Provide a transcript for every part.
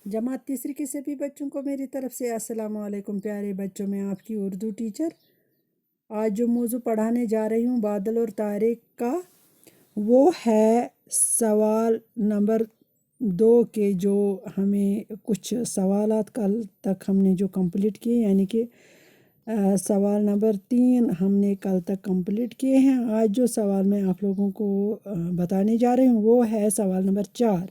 जमात तीसरी के सभी बच्चों को मेरी तरफ से अस्सलाम वालेकुम। प्यारे बच्चों, मैं आपकी उर्दू टीचर आज जो मौजू पढ़ाने जा रही हूँ बादल और तारे का, वो है सवाल नंबर 2 के जो हमें कुछ सवालात कल तक हमने जो कंप्लीट किए, यानी कि सवाल नंबर 3 हमने कल तक कंप्लीट किए हैं। आज जो सवाल मैं आप लोगों को बताने जा रही हूँ वो है सवाल नंबर 4।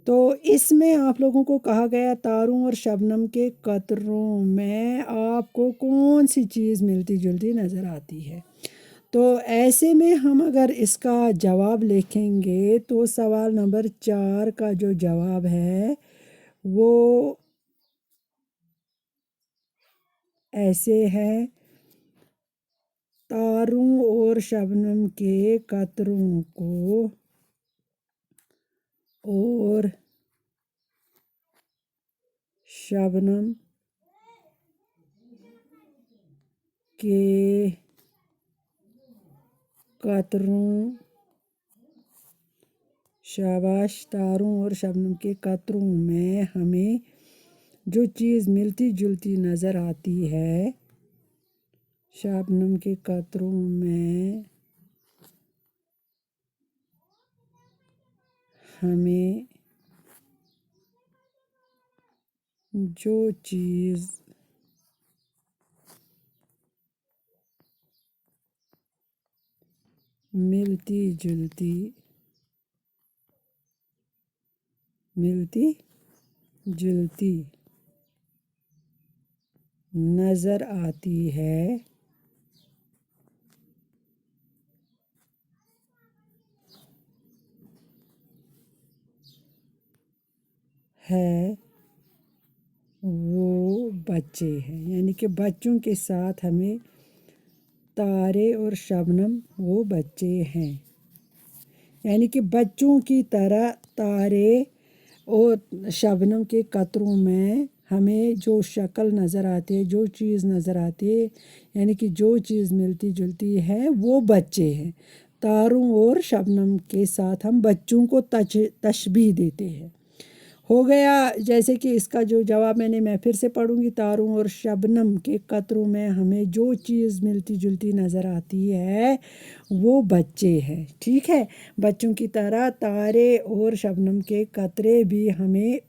तो इसमें आप लोगों को कहा गया तारों और शबनम के कतरों में आपको कौन सी चीज़ मिलती जुलती नज़र आती है। तो ऐसे में हम अगर इसका जवाब लिखेंगे तो सवाल नंबर 4 का जो जवाब है वो ऐसे है, तारों और शबनम के कतरों को और शबनम के कतरों, शाबाश, तारों और शबनम के कतरों में हमें जो चीज़ मिलती जुलती नज़र आती है, शबनम के कतरों में हमें जो चीज़ मिलती जुलती नज़र आती है वो बच्चे हैं। यानी कि बच्चों के साथ हमें तारे और शबनम वो बच्चे हैं। यानी कि बच्चों की तरह तारे और शबनम के कतरों में हमें जो शक्ल नज़र आती है, जो चीज़ नज़र आती है, यानी कि जो चीज़ मिलती जुलती है वो बच्चे हैं। तारों और शबनम के साथ हम बच्चों को तशबीह देते हैं। हो गया। जैसे कि इसका जो जवाब मैं फिर से पढ़ूंगी, तारों और शबनम के कतरों में हमें जो चीज़ मिलती जुलती नज़र आती है वो बच्चे हैं। ठीक है, बच्चों की तरह तारे और शबनम के कतरे भी हमें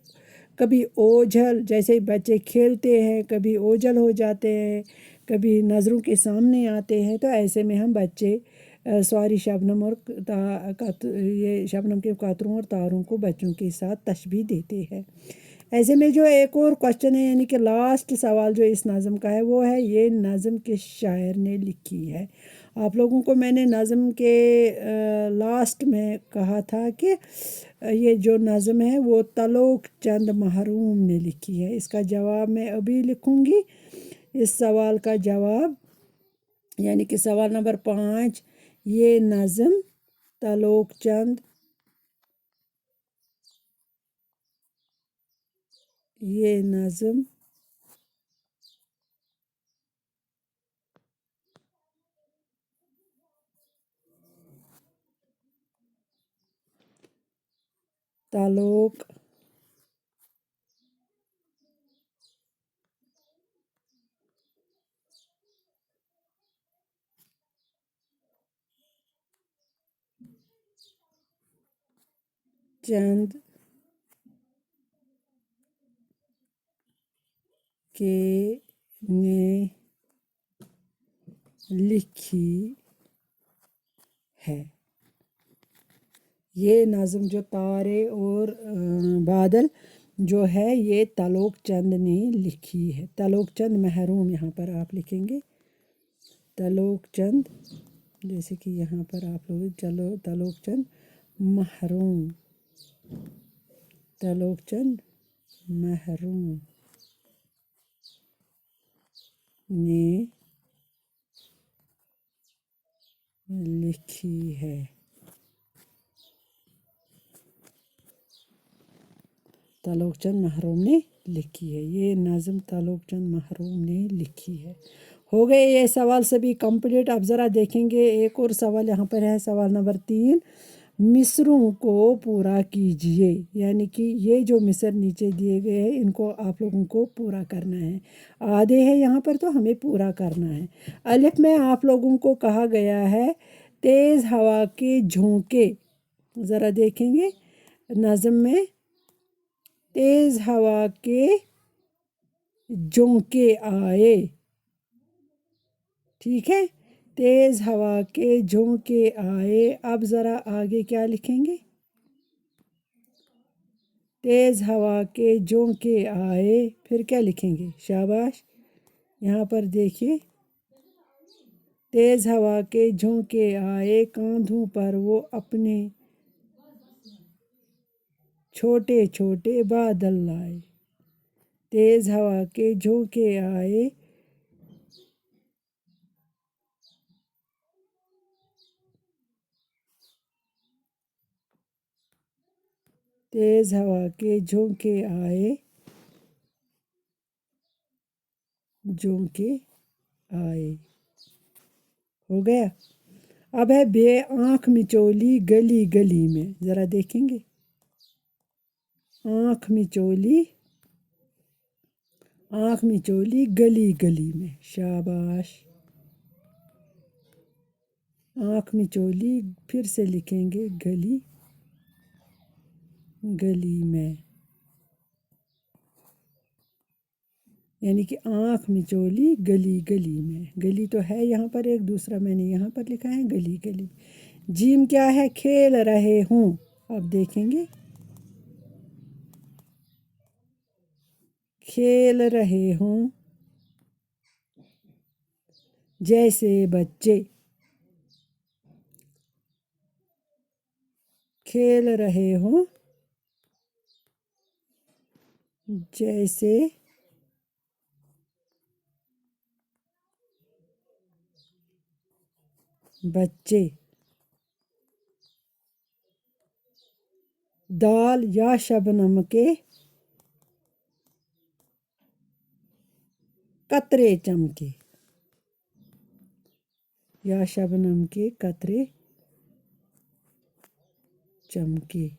कभी ओझल, जैसे बच्चे खेलते हैं कभी ओझल हो जाते हैं, कभी नज़रों के सामने आते हैं, तो ऐसे में हम बच्चे शबनम और ये शबनम के कतरों और तारों को बच्चों के साथ तशबीह देते हैं। ऐसे में जो एक और क्वेश्चन है, यानी कि लास्ट सवाल जो इस नज़म का है वो है, ये नज़म किस शायर ने लिखी है। आप लोगों को मैंने नज़म के लास्ट में कहा था कि ये जो नज़म है वो तलोक चंद महरूम ने लिखी है। इसका जवाब मैं अभी लिखूंगी। इस सवाल का जवाब, यानी कि सवाल नंबर 5, ये नज़म तलोक चंद तलोक चंद के ने लिखी है। ये नज़म जो तारे और बादल जो है ये तलोक चंद ने लिखी है। तलोक चंद महरूम यहाँ पर आप लिखेंगे, तलोक चंद, जैसे कि यहाँ पर आप लोग चलो तलोक चंद महरूम, तलोक चंद महरूम ने लिखी है। तलोक चंद महरूम ने लिखी है। ये नज़म तलोक चंद महरूम ने लिखी है। हो गए ये सवाल सभी कंप्लीट। अब ज़रा देखेंगे एक और सवाल यहाँ पर है, सवाल नंबर 3। मिसरों को पूरा कीजिए, यानी कि ये जो मिसर नीचे दिए गए हैं इनको आप लोगों को पूरा करना है। आधे हैं यहाँ पर तो हमें पूरा करना है। अलिफ में आप लोगों को कहा गया है तेज़ हवा के झोंके, ज़रा देखेंगे नज़म में, तेज़ हवा के झोंके आए, ठीक है, तेज़ हवा के झोंके आए। अब ज़रा आगे क्या लिखेंगे, तेज़ हवा के झोंके आए, फिर क्या लिखेंगे, शाबाश, यहाँ पर देखिए, तेज़ हवा के झोंके आए, कांधों पर वो अपने छोटे छोटे बादल लाए। तेज़ हवा के झोंके आए, तेज़ हवा के झोंके आए, झोंके आए, हो गया। अब है बे आँख मिचोली गली गली में, ज़रा देखेंगे, आँख मिचोली, आँख मिचोली गली गली में, शाबाश, आँख मिचोली, फिर से लिखेंगे गली गली में, यानी कि आँख मिचोली गली गली में। गली तो है यहाँ पर एक, दूसरा मैंने यहाँ पर लिखा है गली गली। जीम क्या है, खेल रहे हूँ, अब देखेंगे, खेल रहे हूँ जैसे बच्चे, खेल रहे हूँ जैसे बच्चे। दाल या शबनम के कतरे चमके, या शबनम के कतरे चमके।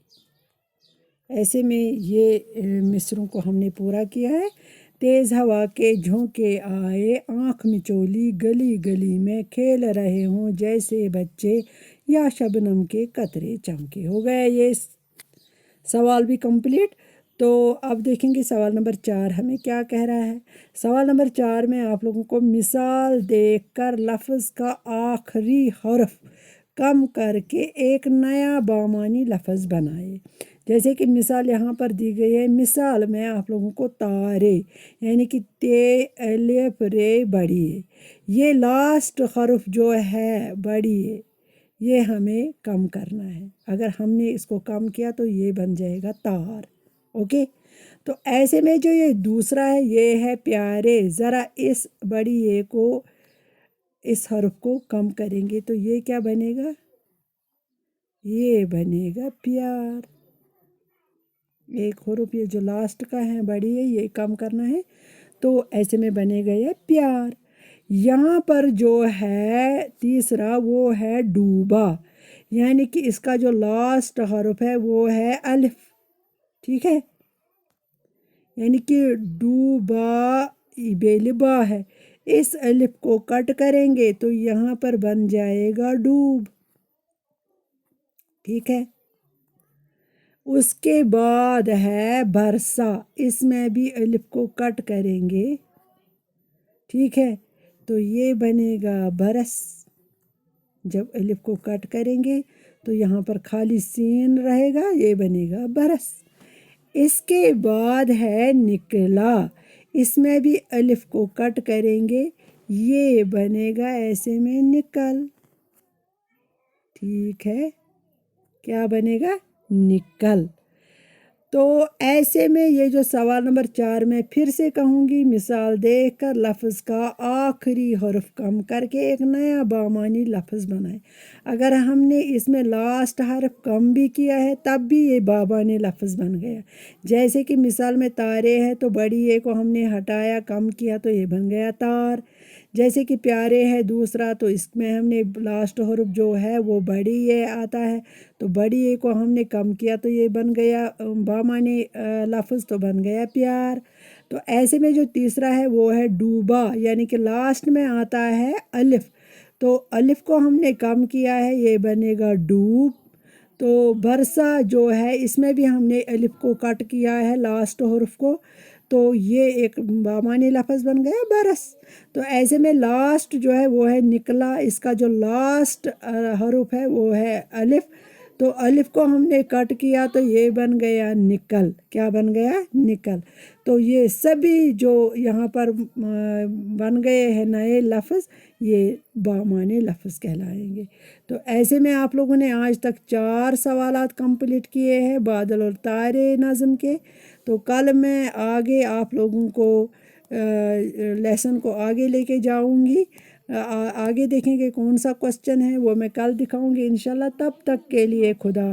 ऐसे में ये मिसरों को हमने पूरा किया है। तेज़ हवा के झोंके आए, आँख मिचोली गली गली में, खेल रहे हों जैसे बच्चे, या शबनम के कतरे चमके। हो गया ये सवाल भी कंप्लीट। तो अब देखेंगे सवाल नंबर 4 हमें क्या कह रहा है। सवाल नंबर 4 में आप लोगों को मिसाल देखकर लफ्ज़ का आखिरी हर्फ कम करके एक नया बामानी लफ्ज़ बनाए। जैसे कि मिसाल यहाँ पर दी गई है, मिसाल में आप लोगों को तारे, यानी कि ते अलिफ रे बड़ी है, ये लास्ट हर्फ जो है बड़ी है, ये हमें कम करना है। अगर हमने इसको कम किया तो ये बन जाएगा तार, ओके। तो ऐसे में जो ये दूसरा है ये है प्यारे, ज़रा इस बड़ी ए को, इस हर्फ को कम करेंगे तो ये क्या बनेगा, ये बनेगा प्यार। एक हर्फ ये जो लास्ट का है बड़ी है ये कम करना है, तो ऐसे में बनेगा ये प्यार। यहाँ पर जो है तीसरा वो है डूबा, यानी कि इसका जो लास्ट हर्फ है वो है अलिफ, ठीक है, यानी कि डूबा बेलिबा है, इस अलिफ को कट करेंगे तो यहाँ पर बन जाएगा डूब, ठीक है। उसके बाद है बरसा, इसमें भी अलिफ को कट करेंगे, ठीक है, तो ये बनेगा बरस। जब अलिफ को कट करेंगे तो यहाँ पर खाली सीन रहेगा, ये बनेगा बरस। इसके बाद है निकला, इसमें भी अलिफ को कट करेंगे, ये बनेगा ऐसे में निकल, ठीक है, क्या बनेगा, निकल। तो ऐसे में ये जो सवाल नंबर 4 में फिर से कहूँगी, मिसाल देखकर लफ्ज़ का आखिरी हर्फ कम करके एक नया बामानी लफ्ज़ बनाए। अगर हमने इसमें लास्ट हर्फ कम भी किया है तब भी ये बामानी लफ्ज़ बन गया। जैसे कि मिसाल में तारे है तो बड़ी ए को हमने हटाया, कम किया तो ये बन गया तार। جیسے کہ پیارے ہے دوسرا، تو اس میں ہم نے لاسٹ حرف جو ہے وہ بڑی یہ آتا ہے، تو بڑی اے کو ہم نے کم کیا تو یہ بن گیا بامعنی لفظ، تو بن گیا پیار۔ تو ایسے میں جو تیسرا ہے وہ ہے ڈوبا، یعنی کہ لاسٹ میں آتا ہے الف، تو الف کو ہم نے کم کیا ہے، یہ بنے گا ڈوب۔ تو برسا جو ہے اس میں بھی ہم نے الف کو کٹ کیا ہے لاسٹ حرف کو، تو یہ ایک بامعنی لفظ بن گیا برس۔ تو ایسے میں لاسٹ جو ہے وہ ہے نکلا، اس کا جو لاسٹ حرف ہے وہ ہے الف، تو الف کو ہم نے کٹ کیا تو یہ بن گیا نکل، کیا بن گیا نکل۔ تو یہ سبھی جو یہاں پر بن گئے ہیں نئے لفظ، یہ بامعنی لفظ کہلائیں گے۔ تو ایسے میں آپ لوگوں نے آج تک 4 سوالات کمپلیٹ کیے ہیں بادل اور تارے نظم کے۔ تو کل میں آگے آپ لوگوں کو لیسن کو آگے لے کے جاؤں گی، آگے دیکھیں گے کون سا کوسچن ہے، وہ میں کل دکھاؤں گی انشاءاللہ۔ تب تک کے لیے خدا